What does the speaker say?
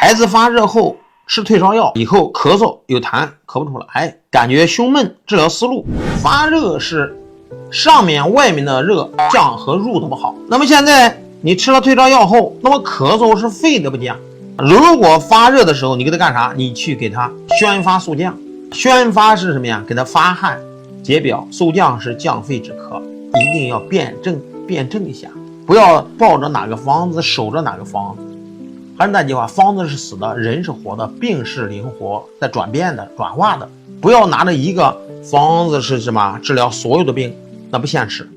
孩子发热后吃退烧药以后咳嗽有痰咳不出来，感觉胸闷，治疗思路。发热是上面外面的热降和入的不好，那么现在你吃了退烧药后，那么咳嗽是肺的不降。如果发热的时候你给他干啥？你去给他宣发速降。宣发是什么呀？给他发汗解表，速降是降肺止咳。一定要辩证一下，不要抱着哪个方子守着哪个方子。还是那句话，方子是死的，人是活的，病是灵活在转变的转化的。不要拿着一个方子是什么治疗所有的病，那不现实。